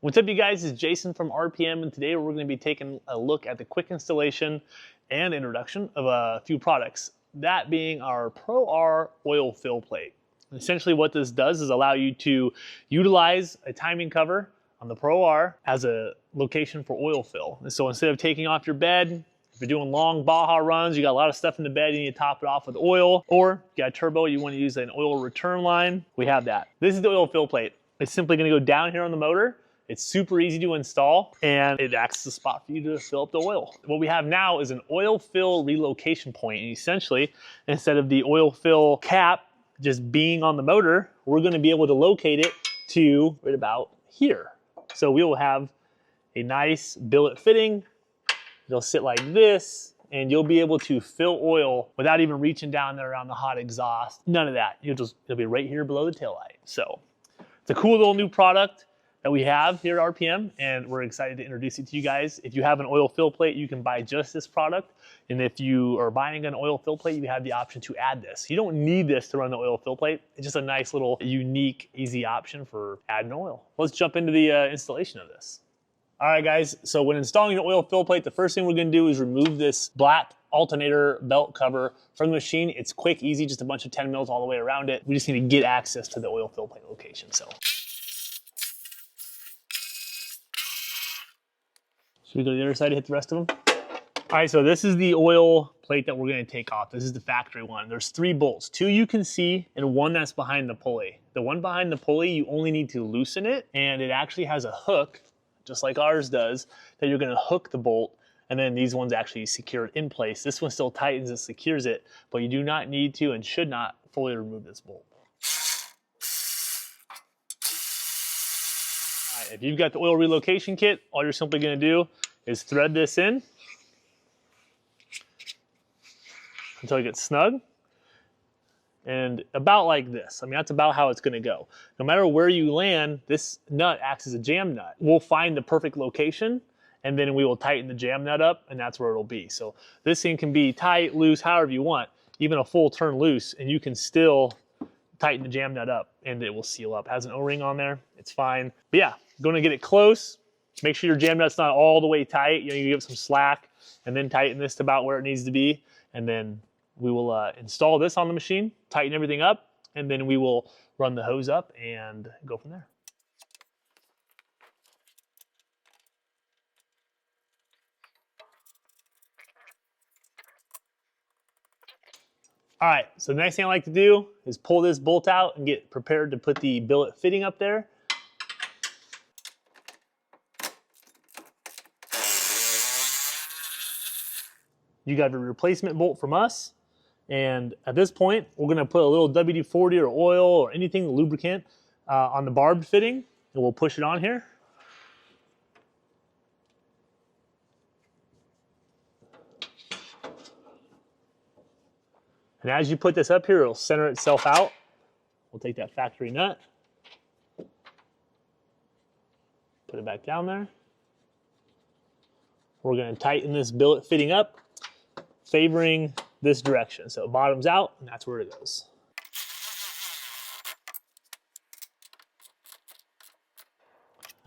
What's up, you guys? It's Jason from RPM, and today we're going to be taking a look at the quick installation and introduction of a few products, that being our Pro R oil fill plate. And essentially what this does is allow you to utilize a timing cover on the Pro R as a location for oil fill. And so instead of taking off your bed, if you're doing long Baja runs, you got a lot of stuff in the bed, you need to top it off with oil, or you got a turbo, you want to use an oil return line, we have that. This is the oil fill plate. It's simply going to go down here on the motor. It's super easy to install, and it acts as a spot for you to fill up the oil. What we have now is an oil fill relocation point, and essentially, instead of the oil fill cap just being on the motor, we're going to be able to locate it to right about here. So we will have a nice billet fitting. It'll sit like this, and you'll be able to fill oil without even reaching down there around the hot exhaust. None of that. It'll be right here below the taillight. So it's a cool little new product that we have here at RPM, and we're excited to introduce it to you guys. If you have an oil fill plate, you can buy just this product. And if you are buying an oil fill plate, you have the option to add this. You don't need this to run the oil fill plate. It's just a nice little unique, easy option for adding oil. Let's jump into the installation of this. All right, guys, so when installing an oil fill plate, the first thing we're gonna do is remove this black alternator belt cover from the machine. It's quick, easy, just a bunch of 10 mils all the way around it. We just need to get access to the oil fill plate location, so. Should we go to the other side to hit the rest of them? All right, so this is the oil plate that we're gonna take off. This is the factory one. There's 3 bolts, 2 you can see and 1 that's behind the pulley. The one behind the pulley, you only need to loosen it, and it actually has a hook, just like ours does, that you're gonna hook the bolt, and then these ones actually secure it in place. This one still tightens and secures it, but you do not need to and should not fully remove this bolt. All right, if you've got the oil relocation kit, all you're simply gonna do is thread this in until it gets snug, and about like this. I mean, that's about how it's gonna go. No matter where you land, this nut acts as a jam nut. We'll find the perfect location, and then we will tighten the jam nut up, and that's where it'll be. So this thing can be tight, loose, however you want, even a full turn loose, and you can still tighten the jam nut up, and it will seal up. It has an O-ring on there, it's fine. But yeah, going to get it close. Make sure your jam nut's not all the way tight. You know, you give it some slack, and then tighten this to about where it needs to be, and then we will install this on the machine, tighten everything up, and then we will run the hose up and go from there. All right, so the next thing I like to do is pull this bolt out and get prepared to put the billet fitting up there. You got a replacement bolt from us. And at this point, we're gonna put a little WD-40 or oil or anything, lubricant, on the barbed fitting, and we'll push it on here. And as you put this up here, it'll center itself out. We'll take that factory nut, put it back down there. We're gonna tighten this billet fitting up, favoring this direction. So it bottoms out, and that's where it goes.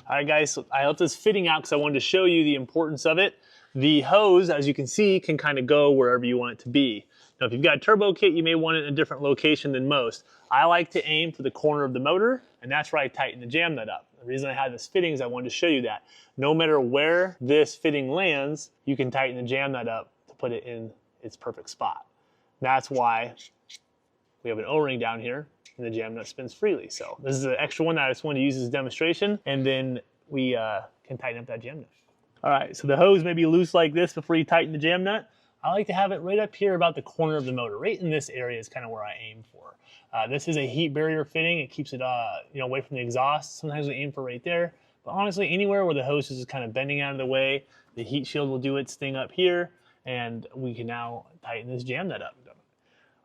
All right, guys, so I left this fitting out because I wanted to show you the importance of it. The hose, as you can see, can kind of go wherever you want it to be. Now, if you've got a turbo kit, you may want it in a different location than most. I like to aim for the corner of the motor, and that's where I tighten the jam nut up. The reason I have this fitting is I wanted to show you that. No matter where this fitting lands, you can tighten the jam nut up to put it in its perfect spot. That's why we have an O-ring down here, and the jam nut spins freely. So this is an extra one that I just wanted to use as a demonstration, and then we can tighten up that jam nut. All right, so the hose may be loose like this before you tighten the jam nut. I like to have it right up here about the corner of the motor. Right in this area is kind of where I aim for. This is a heat barrier fitting. It keeps it away from the exhaust. Sometimes we aim for right there. But honestly, anywhere where the hose is kind of bending out of the way, the heat shield will do its thing up here, and we can now tighten this jam nut up.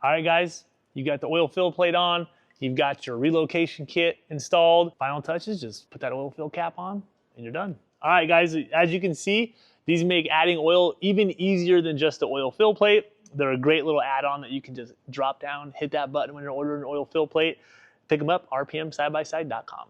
All right, guys, you got the oil fill plate on. You've got your relocation kit installed. Final touches, just put that oil fill cap on, and you're done. All right, guys, as you can see, these make adding oil even easier than just the oil fill plate. They're a great little add-on that you can just drop down, hit that button when you're ordering an oil fill plate, pick them up, rpmsidebyside.com.